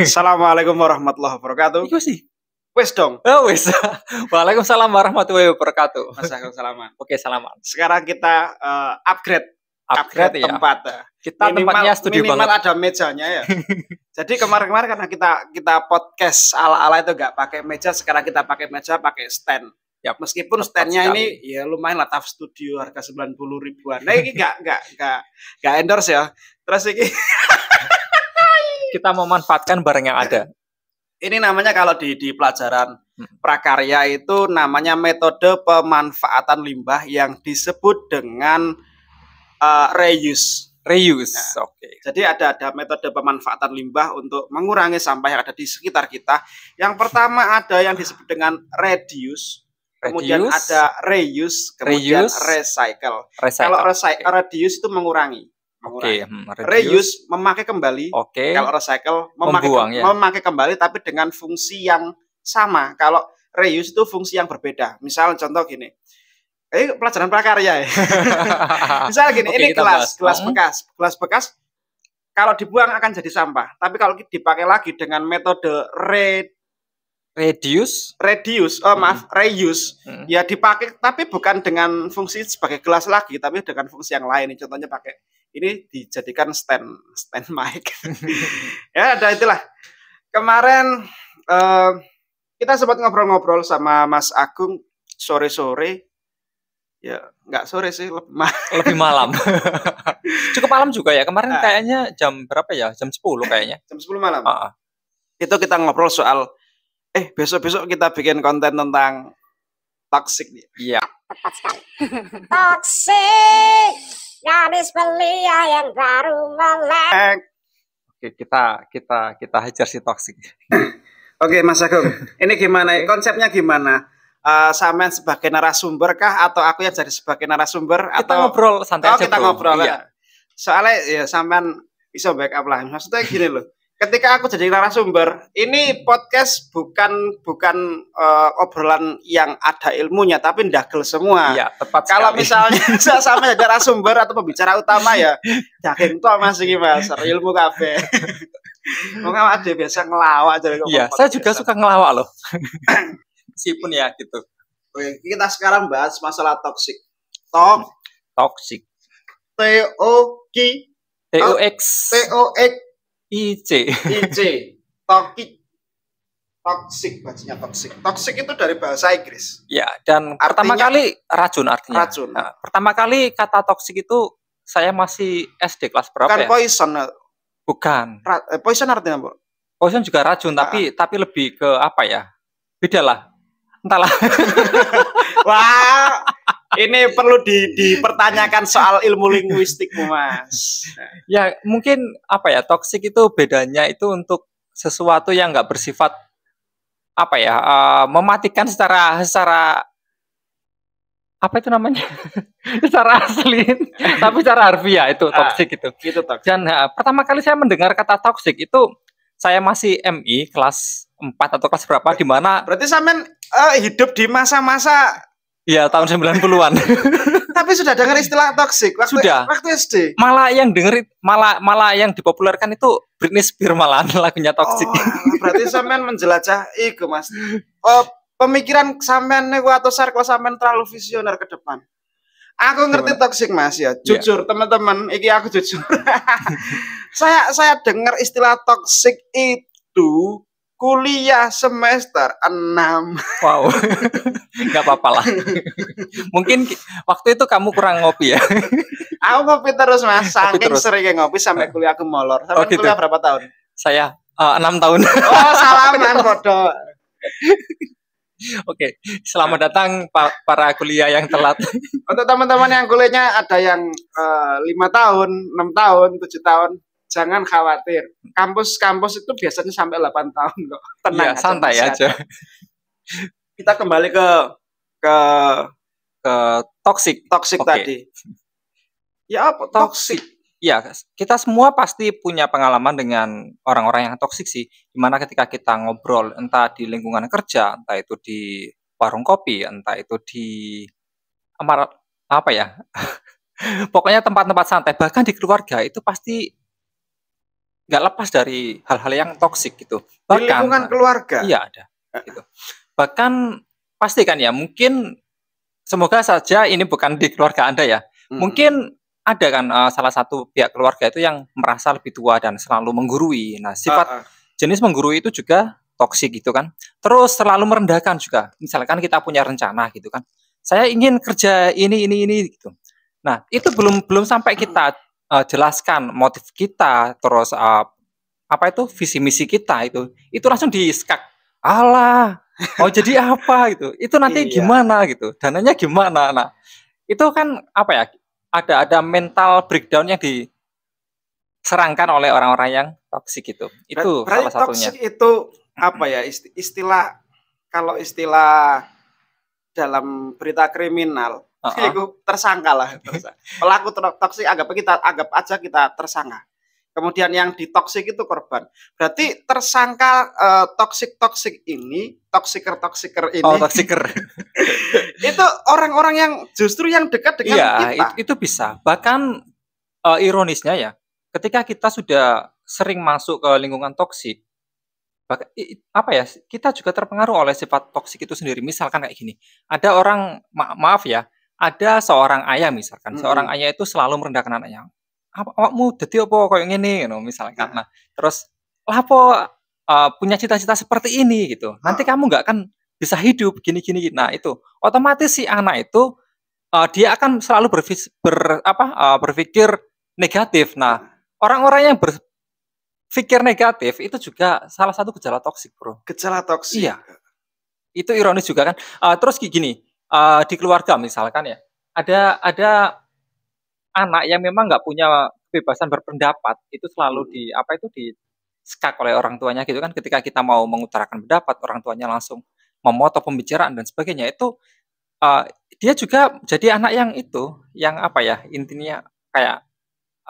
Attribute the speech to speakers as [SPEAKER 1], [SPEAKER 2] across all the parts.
[SPEAKER 1] Assalamualaikum warahmatullahi wabarakatuh.
[SPEAKER 2] Iku sih.
[SPEAKER 1] Wes dong.
[SPEAKER 2] Oh, wis. Waalaikumsalam warahmatullahi wabarakatuh.
[SPEAKER 1] Assalamualaikum salaman.
[SPEAKER 2] Oke, salaman.
[SPEAKER 1] Sekarang kita upgrade
[SPEAKER 2] Ya.
[SPEAKER 1] tempat.
[SPEAKER 2] Kita tempatnya studio
[SPEAKER 1] minimal
[SPEAKER 2] banget.
[SPEAKER 1] ada mejanya ya. Jadi kemarin-kemarin karena kita podcast ala-ala itu nggak pakai meja, sekarang kita pakai meja, pakai stand.
[SPEAKER 2] Yap,
[SPEAKER 1] Meskipun
[SPEAKER 2] tepat
[SPEAKER 1] standnya
[SPEAKER 2] sekali.
[SPEAKER 1] ini ya lumayan lah, TAF Studio harga 90 ribuan. Nah ini nggak endorse ya. Terus ini
[SPEAKER 2] Kita memanfaatkan barang yang ada.
[SPEAKER 1] ini namanya kalau di pelajaran prakarya itu namanya metode pemanfaatan limbah yang disebut dengan reuse.
[SPEAKER 2] Reuse. Oke.
[SPEAKER 1] Jadi ada metode pemanfaatan limbah untuk mengurangi sampah yang ada di sekitar kita. Yang pertama ada yang disebut dengan reduce, kemudian ada reuse, kemudian recycle. Kalau reduce itu mengurangi.
[SPEAKER 2] Oke,
[SPEAKER 1] Reuse memakai kembali.
[SPEAKER 2] Oke.
[SPEAKER 1] Kalau recycle
[SPEAKER 2] Membuang, ya.
[SPEAKER 1] memakai kembali tapi dengan fungsi yang sama. Kalau reuse itu fungsi yang berbeda. Misal contoh gini. Ini pelajaran prakarya ya. Misal gini,
[SPEAKER 2] Oke,
[SPEAKER 1] ini
[SPEAKER 2] kita
[SPEAKER 1] gelas
[SPEAKER 2] bahas.
[SPEAKER 1] bekas. Gelas bekas kalau dibuang akan jadi sampah. Tapi kalau dipakai lagi dengan metode
[SPEAKER 2] Reduce.
[SPEAKER 1] reuse, ya dipakai tapi bukan dengan fungsi sebagai gelas lagi, tapi dengan fungsi yang lain. Contohnya pakai ini dijadikan stand mic. Ya, ada itulah. Kemarin kita sempat ngobrol-ngobrol sama Mas Agung sore-sore. Ya, nggak sore sih,
[SPEAKER 2] Lebih malam. Cukup malam juga ya. Kemarin kayaknya jam berapa ya? Jam 10 kayaknya.
[SPEAKER 1] Jam 10 malam. Itu kita ngobrol soal besok-besok kita bikin konten tentang toxic.
[SPEAKER 2] Iya.
[SPEAKER 3] Tepat sekali. Toxic, gadis belia yang baru melek.
[SPEAKER 1] Oke,
[SPEAKER 2] kita hajar si toxic.
[SPEAKER 1] Oke, Mas Agung, ini gimana? Konsepnya gimana? Sampean sebagai narasumber kah atau aku yang jadi sebagai narasumber?
[SPEAKER 2] Kita
[SPEAKER 1] atau
[SPEAKER 2] ngobrol santai aja.
[SPEAKER 1] Kita ngobrol.
[SPEAKER 2] Iya.
[SPEAKER 1] Soalnya ya sampean bisa backup lah. Maksudnya gini loh. Ketika aku jadi narasumber, ini podcast bukan obrolan yang ada ilmunya, tapi ndagel semua.
[SPEAKER 2] Iya, tepat sekali.
[SPEAKER 1] Kalau misalnya sama jadi narasumber atau pembicara utama ya, daging tuh masih Mas, ilmu kabeh. Wong awak dhewe biasa ngelawak jadi.
[SPEAKER 2] Iya, saya juga suka ngelawak loh. Meskipun ya gitu.
[SPEAKER 1] Oke, kita sekarang bahas masalah toxic.
[SPEAKER 2] Toxic.
[SPEAKER 1] T-O-X
[SPEAKER 2] IC.
[SPEAKER 1] Toxic bacanya toxic. Toxic itu dari bahasa Inggris.
[SPEAKER 2] Ya, dan pertama kali racun artinya.
[SPEAKER 1] Racun.
[SPEAKER 2] Nah, pertama kali kata toxic itu saya masih SD kelas berapa
[SPEAKER 1] Bukan
[SPEAKER 2] ya?
[SPEAKER 1] poison.
[SPEAKER 2] Bukan.
[SPEAKER 1] Poison artinya, Bu?
[SPEAKER 2] Poison juga racun, tapi lebih ke apa ya? Beda lah. Entahlah.
[SPEAKER 1] Wah, ini perlu dipertanyakan soal ilmu linguistikmu, Mas.
[SPEAKER 2] Ya, mungkin apa ya? Toxic itu bedanya itu untuk sesuatu yang nggak bersifat apa ya? Mematikan secara apa itu namanya? Secara asli, tapi secara harfiah itu toxic itu.
[SPEAKER 1] Itu toxic.
[SPEAKER 2] Dan pertama kali saya mendengar kata toxic itu saya masih MI kelas 4 atau kelas berapa di mana
[SPEAKER 1] berarti sampean hidup di masa-masa
[SPEAKER 2] ya tahun 90-an.
[SPEAKER 1] tapi sudah dengar istilah toxic waktu SD.
[SPEAKER 2] Malah yang dipopulerkan itu Britney Spears malahan lagunya toxic.
[SPEAKER 1] Berarti sampean menjelajah iku, Mas. Pemikiran sampean niku atau circle sampean terlalu visioner ke depan. Aku ngerti toxic, Mas, ya. Jujur, teman-teman, iki aku jujur. saya dengar istilah toxic itu kuliah semester 6.
[SPEAKER 2] Wow. Enggak apa-apa lah. Mungkin waktu itu kamu kurang ngopi ya.
[SPEAKER 1] Aku ngopi terus, Mas. Saking sering ngopi sampai kuliah aku molor. Sampai
[SPEAKER 2] gitu.
[SPEAKER 1] Kuliah berapa tahun?
[SPEAKER 2] Saya 6 tahun.
[SPEAKER 1] Oh, salaman bodoh.
[SPEAKER 2] Oke, selamat datang para kuliah yang telat.
[SPEAKER 1] Untuk teman-teman yang kuliahnya ada yang 5 tahun, 6 tahun, 7 tahun, jangan khawatir. Kampus itu biasanya sampai 8 tahun kok. Tenang
[SPEAKER 2] ya,
[SPEAKER 1] aja,
[SPEAKER 2] santai aja.
[SPEAKER 1] Kita kembali ke
[SPEAKER 2] toxic
[SPEAKER 1] tadi. Ya apa toxic?
[SPEAKER 2] Ya, kita semua pasti punya pengalaman dengan orang-orang yang toksik sih. Dimana ketika kita ngobrol, entah di lingkungan kerja, entah itu di warung kopi, entah itu di apa ya, pokoknya tempat-tempat santai, bahkan di keluarga itu pasti nggak lepas dari hal-hal yang toksik gitu.
[SPEAKER 1] Di lingkungan keluarga.
[SPEAKER 2] Iya ada. Gitu. Bahkan pasti kan ya, mungkin semoga saja ini bukan di keluarga Anda ya. Mungkin ada kan salah satu pihak keluarga itu yang merasa lebih tua dan selalu menggurui. Nah, sifat jenis menggurui itu juga toksik gitu kan. Terus selalu merendahkan juga. Misalkan kita punya rencana gitu kan. Saya ingin kerja ini gitu. Nah, itu belum sampai kita jelaskan motif kita, terus apa itu visi misi kita itu langsung di-skak. Alah, mau jadi apa gitu. Itu nanti gimana gitu. Dananya gimana. Nah, itu kan apa ya? Ada mental breakdown yang diserangkan oleh orang-orang yang toksik itu. Itu salah satunya.
[SPEAKER 1] Toksik itu apa ya? Istilah kalau istilah dalam berita kriminal itu tersangka lah. Pelaku toksik anggap aja kita tersangka. Kemudian yang ditoksik itu korban. Berarti tersangka toksik ini, toksiker ini.
[SPEAKER 2] Oh, toksiker.
[SPEAKER 1] Itu orang-orang yang justru yang dekat dengan kita.
[SPEAKER 2] Iya, itu bisa. Bahkan ironisnya ya, ketika kita sudah sering masuk ke lingkungan toksik, apa ya, kita juga terpengaruh oleh sifat toksik itu sendiri. Misalkan kayak gini, ada orang maaf ya, ada seorang ayah misalkan, seorang ayah itu selalu merendahkan anaknya. Awakmu dadi apa koyo ngene ngono misalkan. Nah, terus lapo punya cita-cita seperti ini gitu. Nanti kamu nggak akan bisa hidup gini. Nah, itu otomatis si anak itu dia akan selalu berpikir negatif. Nah, orang-orang yang berpikir negatif itu juga salah satu gejala toksik, Bro.
[SPEAKER 1] Gejala toksik.
[SPEAKER 2] Iya. Itu ironis juga kan. Terus gini, di keluarga misalkan ya, ada anak yang memang nggak punya kebebasan berpendapat, itu selalu di-skak oleh orang tuanya gitu kan. Ketika kita mau mengutarakan pendapat, orang tuanya langsung memotong pembicaraan dan sebagainya. Itu dia juga jadi anak yang apa ya, intinya kayak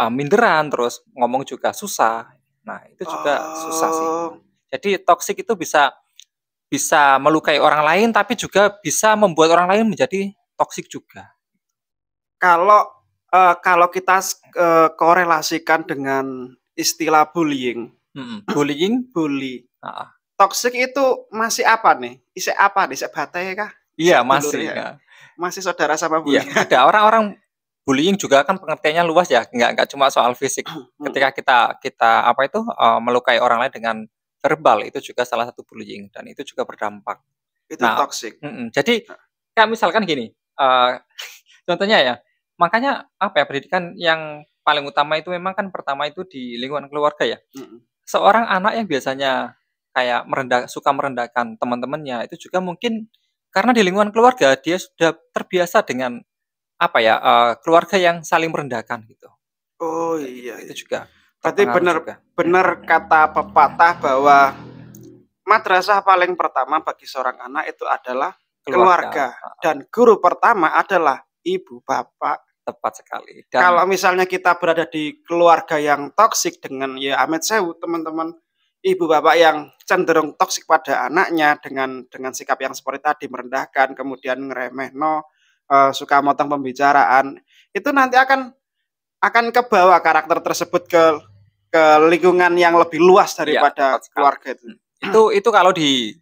[SPEAKER 2] minderan, terus ngomong juga susah. Nah, itu juga susah sih. Jadi toksik itu bisa melukai orang lain, tapi juga bisa membuat orang lain menjadi toksik juga.
[SPEAKER 1] Kalau kita korelasikan dengan istilah bullying, bully, toksik itu masih apa nih? Isek apa nih? Isek batai kah?
[SPEAKER 2] Iya, masih. Ya.
[SPEAKER 1] Masih saudara sama bullying.
[SPEAKER 2] Iya, ada orang-orang bullying juga kan pengertiannya luas ya, nggak cuma soal fisik. Ketika kita melukai orang lain dengan verbal, itu juga salah satu bullying dan itu juga berdampak.
[SPEAKER 1] Itu toksik.
[SPEAKER 2] Jadi kayak misalkan gini, contohnya ya. Makanya pendidikan yang paling utama itu memang kan pertama itu di lingkungan keluarga ya. Seorang anak yang biasanya kayak suka merendahkan teman-temannya, itu juga mungkin karena di lingkungan keluarga dia sudah terbiasa dengan keluarga yang saling merendahkan gitu.
[SPEAKER 1] Oh iya.
[SPEAKER 2] Itu juga.
[SPEAKER 1] Berarti benar kata pepatah bahwa madrasah paling pertama bagi seorang anak itu adalah keluarga. Dan guru pertama adalah ibu bapak.
[SPEAKER 2] Tepat sekali.
[SPEAKER 1] Dan kalau misalnya kita berada di keluarga yang toksik dengan ya amit sewu teman-teman, ibu bapak yang cenderung toksik pada anaknya dengan sikap yang seperti tadi, merendahkan, kemudian ngeremehno, suka motong pembicaraan, itu nanti akan kebawa karakter tersebut ke lingkungan yang lebih luas daripada keluarga itu.
[SPEAKER 2] Itu kalau di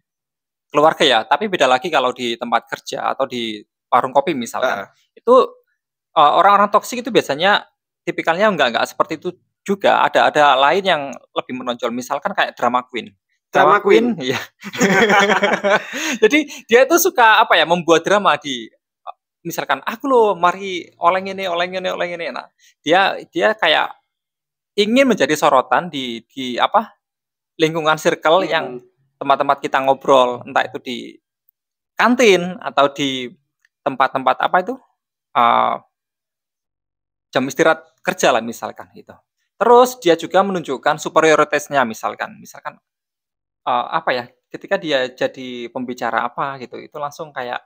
[SPEAKER 2] keluarga ya, tapi beda lagi kalau di tempat kerja atau di warung kopi misalkan. Itu orang-orang toksik itu biasanya tipikalnya enggak seperti itu juga. Ada lain yang lebih menonjol, misalkan kayak drama queen.
[SPEAKER 1] Drama queen,
[SPEAKER 2] iya. Jadi dia itu suka membuat drama misalkan aku loh mari oleng ini. Nah, dia kayak ingin menjadi sorotan di lingkungan circle yang tempat-tempat kita ngobrol, entah itu di kantin atau di tempat-tempat jam istirahat kerja lah misalkan gitu. Terus dia juga menunjukkan superioritasnya misalkan ketika dia jadi pembicara itu langsung kayak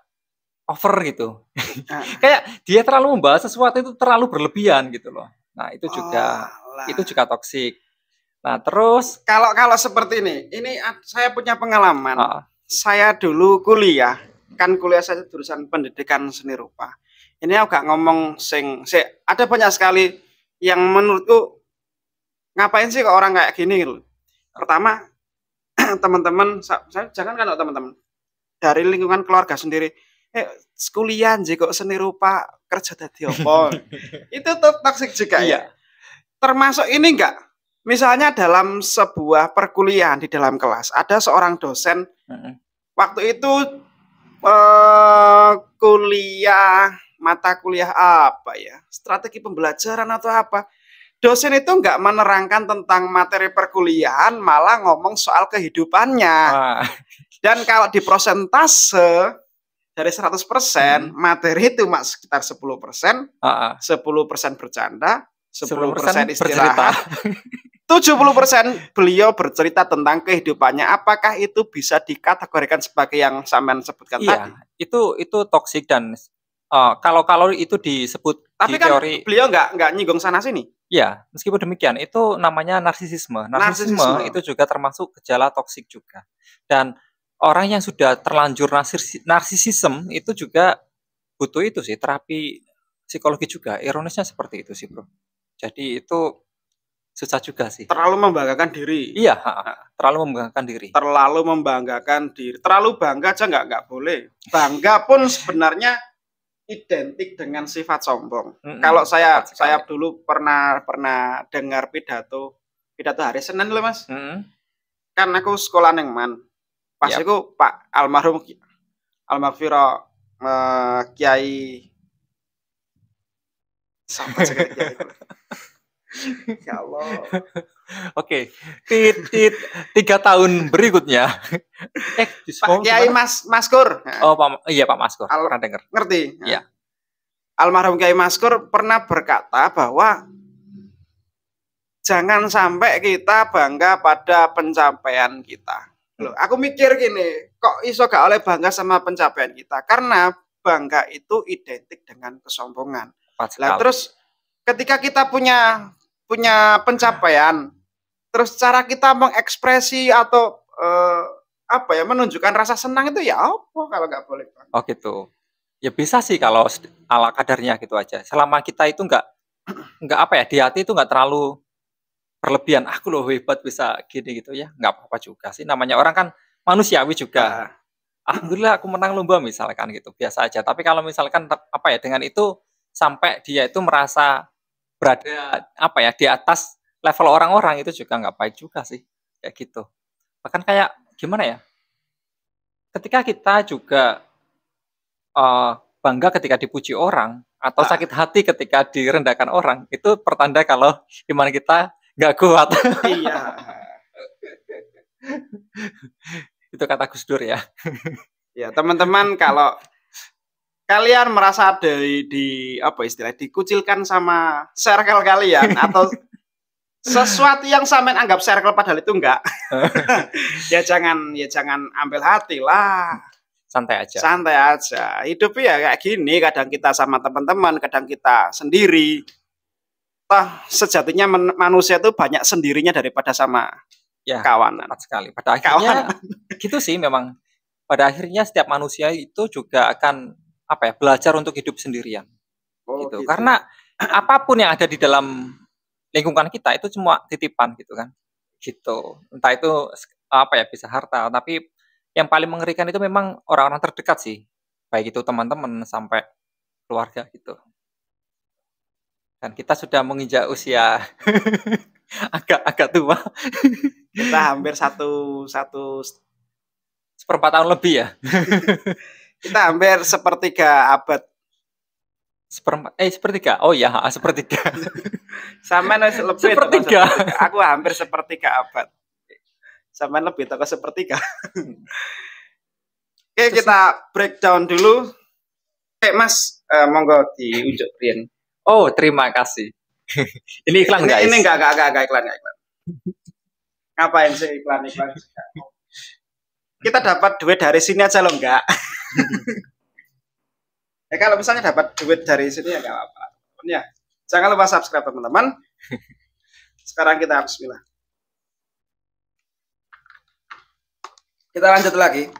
[SPEAKER 2] over gitu. Kayak dia terlalu membahas sesuatu itu terlalu berlebihan gitu loh. Nah, itu juga toksik. Nah, terus
[SPEAKER 1] kalau seperti ini saya punya pengalaman. Saya dulu kuliah saya jurusan pendidikan seni rupa. Ini aku gak ngomong ada banyak sekali yang menurutku ngapain sih kok orang kayak gini gitu. Pertama, teman-teman, saya jangan kan teman-teman dari lingkungan keluarga sendiri, kuliah sih kok seni rupa kerja dadi opo. Itu tuh toksik juga ya. Termasuk ini enggak? Misalnya dalam sebuah perkuliahan di dalam kelas, ada seorang dosen waktu itu mata kuliah apa ya? Strategi pembelajaran atau apa? Dosen itu enggak menerangkan tentang materi perkuliahan, malah ngomong soal kehidupannya. Dan kalau di persentase dari 100%, materi itu sekitar 10%, 10% bercanda, 10% istirahat, 70% beliau bercerita tentang kehidupannya. Apakah itu bisa dikategorikan sebagai yang sampean sebutkan tadi?
[SPEAKER 2] Itu toksik dan kalau itu disebut
[SPEAKER 1] tapi
[SPEAKER 2] di
[SPEAKER 1] kan
[SPEAKER 2] teori,
[SPEAKER 1] beliau nggak nyinggung sana sini.
[SPEAKER 2] Ya, meskipun demikian, itu namanya narsisisme. Narsisisme itu juga termasuk gejala toksik juga. Dan orang yang sudah terlanjur narsisisme itu juga butuh itu sih, terapi psikologi juga. Ironisnya seperti itu sih, bro. Jadi itu susah juga sih.
[SPEAKER 1] Terlalu membanggakan diri.
[SPEAKER 2] Iya, terlalu membanggakan diri.
[SPEAKER 1] Terlalu membanggakan diri. Terlalu bangga aja nggak boleh. Bangga pun sebenarnya identik dengan sifat sombong. Kalau saya dulu pernah dengar pidato hari Senin loh Mas. Kan aku sekolah neng Man. Pas itu Pak almarhum almarhum Kiai sampai Kiai. Ya Allah.
[SPEAKER 2] Oke. 3 tahun berikutnya.
[SPEAKER 1] Pak Kiai Maskur.
[SPEAKER 2] Oh, iya Pak Maskur. Pernah dengar.
[SPEAKER 1] Ngerti?
[SPEAKER 2] Iya.
[SPEAKER 1] Almarhum Kiai Maskur pernah berkata bahwa jangan sampai kita bangga pada pencapaian kita. Loh, aku mikir gini, kok iso gak oleh bangga sama pencapaian kita? Karena bangga itu identik dengan kesombongan. Lah terus ketika kita punya pencapaian, terus cara kita mengekspresi atau menunjukkan rasa senang itu ya apa kalau nggak boleh bang?
[SPEAKER 2] Oh gitu. Ya bisa sih kalau ala kadarnya gitu aja. Selama kita itu nggak di hati itu nggak terlalu berlebihan. Aku loh hebat bisa gini gitu ya, nggak apa-apa juga sih. Namanya orang kan manusiawi juga. Alhamdulillah aku menang lomba misalkan gitu, biasa aja. Tapi kalau misalkan dengan itu sampai dia itu merasa berada di atas level orang-orang, itu juga nggak baik juga sih kayak gitu. Bahkan kayak gimana ya, ketika kita juga bangga ketika dipuji orang atau sakit hati ketika direndahkan orang, itu pertanda kalau iman kita nggak kuat.
[SPEAKER 1] Iya.
[SPEAKER 2] Itu kata Gus Dur ya.
[SPEAKER 1] Ya teman-teman, kalau kalian merasa dikucilkan sama circle kalian atau sesuatu yang sampean anggap circle padahal itu enggak, ya jangan ambil hati lah.
[SPEAKER 2] Santai
[SPEAKER 1] aja. Hidup ya kayak gini, kadang kita sama teman-teman, kadang kita sendiri. Sejatinya manusia itu banyak sendirinya daripada sama kawanan.
[SPEAKER 2] Tepat sekali. Pada akhirnya gitu sih memang. Pada akhirnya setiap manusia itu juga akan belajar untuk hidup sendirian. Gitu. Karena apapun yang ada di dalam lingkungan kita itu semua titipan gitu kan. Gitu. Entah itu bisa harta, tapi yang paling mengerikan itu memang orang-orang terdekat sih. Baik itu teman-teman sampai keluarga gitu. Dan kita sudah menginjak usia agak tua.
[SPEAKER 1] Kita hampir 1/4
[SPEAKER 2] tahun lebih ya.
[SPEAKER 1] Kita hampir 1/3 abad.
[SPEAKER 2] Sepertiga. Oh ya, sepertiga.
[SPEAKER 1] Sampean wis lebih
[SPEAKER 2] sepertiga.
[SPEAKER 1] Aku hampir 1/3 abad. Sampean lebih toko 1/3. Oke, kita breakdown dulu. Mas, monggo diunjuk Rian.
[SPEAKER 2] Oh, terima kasih. Ini iklan guys.
[SPEAKER 1] Ini enggak iklan. Ngapain sih iklan? Kita dapat duit dari sini aja loh, enggak. Ya kalau misalnya dapat duit dari sini ya enggak apa-apa. Ya, jangan lupa subscribe teman-teman. Sekarang kita bismillah. Kita lanjut lagi.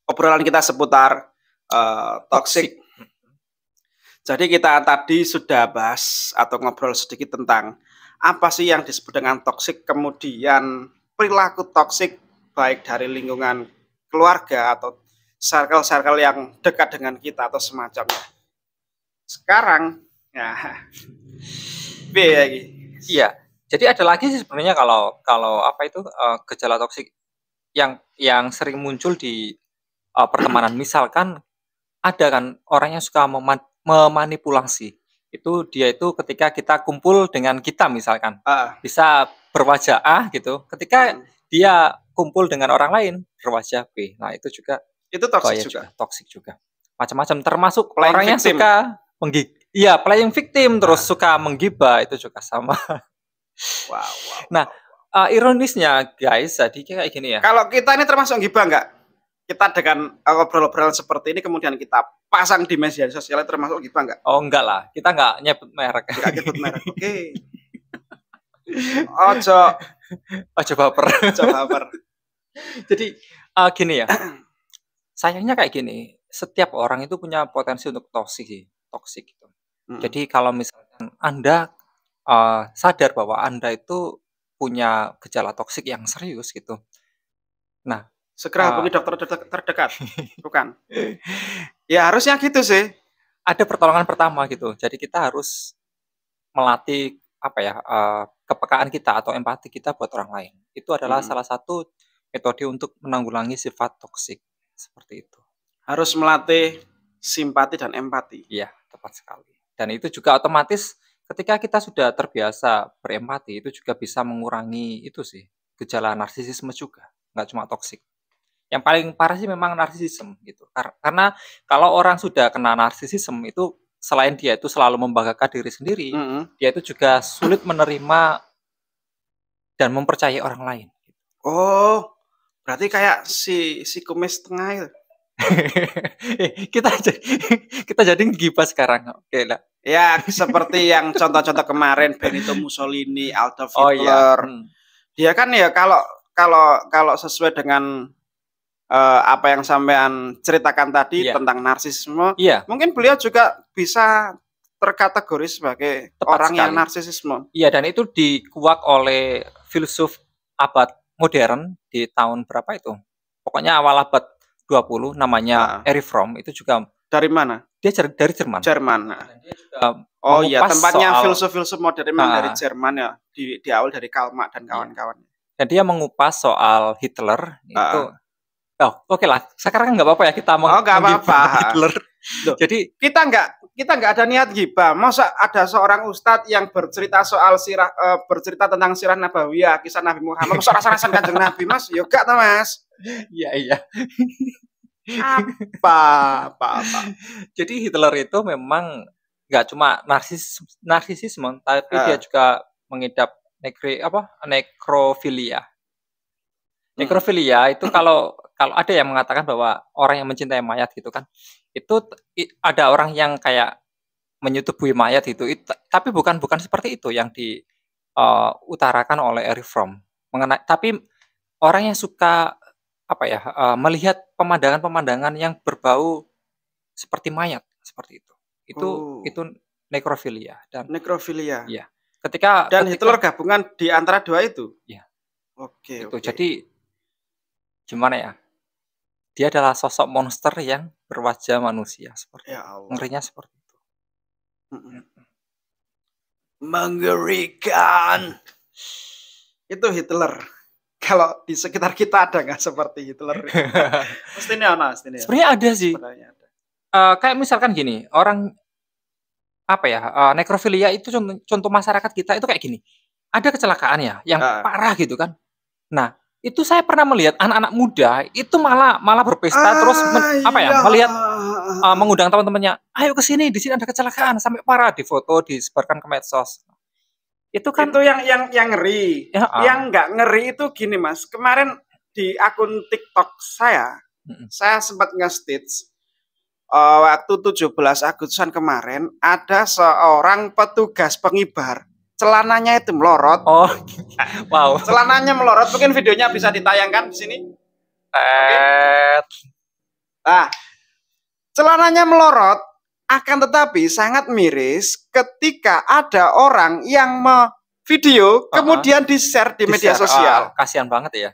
[SPEAKER 1] Obrolan kita seputar toxic. Jadi kita tadi sudah bahas atau ngobrol sedikit tentang apa sih yang disebut dengan toksik, kemudian perilaku toksik baik dari lingkungan keluarga atau circle-circle yang dekat dengan kita atau semacamnya. Sekarang ya
[SPEAKER 2] Iya. Jadi ada lagi sih sebenarnya kalau apa itu gejala toksik yang sering muncul di pertemanan. Misalkan ada kan orang yang suka memanipulasi. Itu dia itu ketika kita kumpul dengan kita misalkan bisa berwajah A gitu. Ketika dia kumpul dengan orang lain berwajah B. Nah, itu juga
[SPEAKER 1] itu toksik juga.
[SPEAKER 2] Toksik juga. Macam-macam termasuk playing orang victim. Yang suka iya, playing victim terus suka menggibah itu juga sama.
[SPEAKER 1] Wow.
[SPEAKER 2] Nah, ironisnya guys, jadi kayak gini ya.
[SPEAKER 1] Kalau kita ini termasuk gibah enggak? Kita dengan obrolan seperti ini kemudian kita pasang di media sosial termasuk gibah enggak?
[SPEAKER 2] Oh, enggak lah. Kita enggak nyebut merek.
[SPEAKER 1] Enggak nyebut merek. Oke. Ojo baper.
[SPEAKER 2] Jadi gini ya. Sayangnya kayak gini, setiap orang itu punya potensi untuk toksik gitu. Jadi kalau misalkan Anda sadar bahwa Anda itu punya gejala toksik yang serius gitu. Nah,
[SPEAKER 1] segera hubungi dokter terdekat. Bukan. Ya harusnya gitu sih.
[SPEAKER 2] Ada pertolongan pertama gitu. Jadi kita harus melatih kepekaan kita atau empati kita buat orang lain. Itu adalah salah satu metode untuk menanggulangi sifat toksik seperti itu.
[SPEAKER 1] Harus melatih simpati dan empati.
[SPEAKER 2] Iya, tepat sekali. Dan itu juga otomatis ketika kita sudah terbiasa berempati itu juga bisa mengurangi itu sih gejala narsisisme juga, nggak cuma toksik. Yang paling parah sih memang narsisisme gitu. Karena kalau orang sudah kena narsisisme itu selain dia itu selalu membanggakan diri sendiri, dia itu juga sulit menerima dan mempercayai orang lain.
[SPEAKER 1] Oh, berarti kayak si kumis tengah itu.
[SPEAKER 2] kita jadi gibah sekarang. Oke lah.
[SPEAKER 1] Ya, seperti yang contoh-contoh kemarin Benito Mussolini, Adolf Hitler. Dia kan ya kalau sesuai dengan apa yang sampean ceritakan tadi tentang narsisisme, mungkin beliau juga bisa terkategori sebagai orang yang narsisisme.
[SPEAKER 2] Iya, dan itu dikuak oleh filsuf abad modern di tahun berapa itu? Pokoknya awal abad 20 namanya Erich Fromm, itu juga
[SPEAKER 1] dari mana?
[SPEAKER 2] Dia dari Jerman.
[SPEAKER 1] Dan dia juga tempatnya filsuf-filsuf modern dari Jerman ya, di awal dari Karl Marx dan kawan-kawan.
[SPEAKER 2] Dan dia mengupas soal Hitler itu. Oke lah. Sekarang nggak apa-apa ya kita
[SPEAKER 1] nggak apa-apa.
[SPEAKER 2] Hitler. Jadi
[SPEAKER 1] kita nggak ada niat gibah. Masa ada seorang ustadz yang bercerita soal bercerita tentang sirah nabawiyah, kisah Nabi Muhammad, masa rasa-rasan Kanjeng Nabi, Mas? Yo gak, Mas.
[SPEAKER 2] Iya.
[SPEAKER 1] Apa.
[SPEAKER 2] Jadi Hitler itu memang nggak cuma narsisisme, tapi dia juga mengidap nekrofilia. Nekrofilia itu kalau ada yang mengatakan bahwa orang yang mencintai mayat gitu kan, itu ada orang yang kayak menyetubui mayat itu tapi bukan seperti itu yang diutarakan oleh Erich Fromm. Tapi orang yang suka melihat pemandangan-pemandangan yang berbau seperti mayat seperti itu. Itu nekrofilia dan
[SPEAKER 1] nekrofilia.
[SPEAKER 2] Iya.
[SPEAKER 1] Ketika Hitler gabungan di antara dua itu.
[SPEAKER 2] Iya.
[SPEAKER 1] Oke.
[SPEAKER 2] Jadi gimana ya? Dia adalah sosok monster yang berwajah manusia seperti ngerinya seperti itu.
[SPEAKER 1] Mengerikan. Itu Hitler. Kalau di sekitar kita ada nggak seperti Hitler? Mestinya ada.
[SPEAKER 2] Sebenarnya ada sih. Kayak misalkan gini, orang nekrofilia itu contoh masyarakat kita itu kayak gini. Ada kecelakaan ya, yang parah gitu kan. Nah, itu saya pernah melihat anak-anak muda itu malah berpesta terus melihat mengundang teman-temannya, ayo ke sini, di sini ada kecelakaan sampai parah, difoto, disebarkan ke medsos. Itu kan
[SPEAKER 1] yang ngeri. Yang nggak ngeri itu gini, Mas. Kemarin di akun TikTok saya sempat nge-stitch waktu 17 Agustusan kemarin ada seorang petugas pengibar, celananya itu melorot.
[SPEAKER 2] Oh, wow.
[SPEAKER 1] Celananya melorot, mungkin videonya bisa ditayangkan di sini. Nah, celananya melorot. Akan tetapi sangat miris ketika ada orang yang video kemudian di-share di media sosial.
[SPEAKER 2] Kasihan banget ya.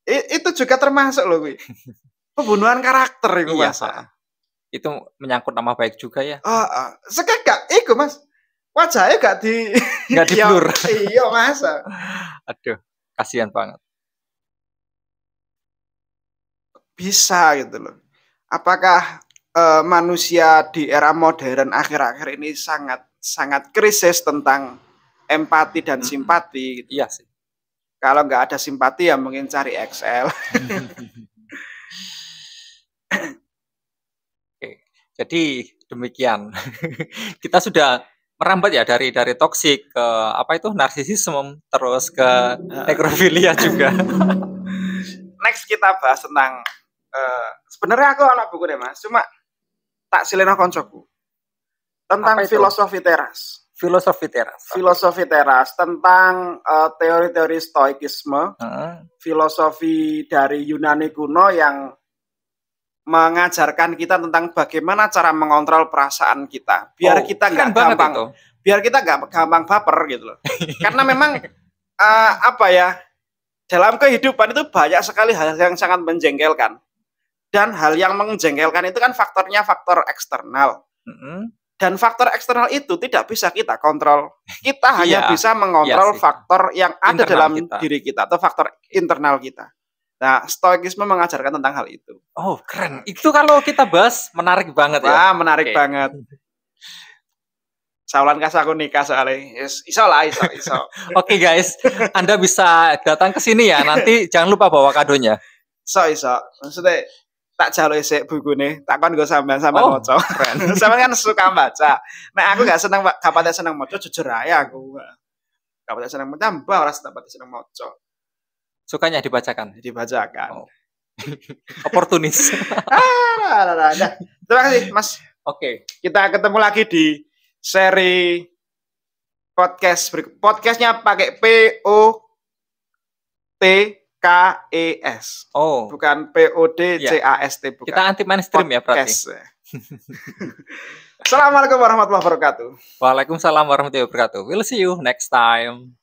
[SPEAKER 1] Itu juga termasuk loh, Wi. Pembunuhan karakter itu, Mas.
[SPEAKER 2] Itu menyangkut nama baik juga ya.
[SPEAKER 1] Sekak gak iku, Mas. Wajahnya gak
[SPEAKER 2] di blur.
[SPEAKER 1] Iya, Mas.
[SPEAKER 2] Aduh, kasihan banget.
[SPEAKER 1] Bisa gitu loh. Apakah manusia di era modern akhir-akhir ini sangat krisis tentang empati dan simpati gitu.
[SPEAKER 2] Iya sih.
[SPEAKER 1] Kalau nggak ada simpati ya mungkin cari Excel.
[SPEAKER 2] Oke, jadi demikian. Kita sudah merambat ya dari toksik ke apa itu narsisisme terus ke nekrofilia juga.
[SPEAKER 1] Next kita bahas tentang sebenarnya aku anak buku deh, Mas. Cuma tak sileno koncoku. Tentang filosofi teras. Filosofi teras tentang teori-teori stoikisme, filosofi dari Yunani kuno yang mengajarkan kita tentang bagaimana cara mengontrol perasaan kita biar kita nggak gampang baper gitu loh. Karena memang dalam kehidupan itu banyak sekali hal yang sangat menjengkelkan, dan hal yang menjengkelkan itu kan faktornya faktor eksternal. Dan faktor eksternal itu tidak bisa kita kontrol. Kita hanya bisa mengontrol faktor yang ada internal dalam diri kita atau faktor internal kita. Nah, stoikisme mengajarkan tentang hal itu.
[SPEAKER 2] Oh, keren. Itu kalau kita bahas menarik banget ya.
[SPEAKER 1] Wah, menarik banget. Saulan kasaku nikah soalnya. Iso.
[SPEAKER 2] Oke, guys. Anda bisa datang ke sini ya. Nanti jangan lupa bawa kadonya.
[SPEAKER 1] Iso. Maksudnya tak jaluk isik bukune, takon nggo sampean maca. Keren. Sampean kan suka baca. Nek aku gak seneng, gak pati seneng maca, jujur ae aku. Gak pati seneng maca, mbah ora pati seneng maca.
[SPEAKER 2] Sukanya dibacakan.
[SPEAKER 1] Oh.
[SPEAKER 2] Oportunis.
[SPEAKER 1] Terima kasih, Mas.
[SPEAKER 2] Oke.
[SPEAKER 1] Kita ketemu lagi di seri podcast berikut. Podcastnya pakai POTKES. Bukan PODCAST. Bukan.
[SPEAKER 2] Kita anti mainstream ya berarti.
[SPEAKER 1] Assalamualaikum warahmatullahi wabarakatuh.
[SPEAKER 2] Waalaikumsalam warahmatullahi wabarakatuh. We'll see you next time.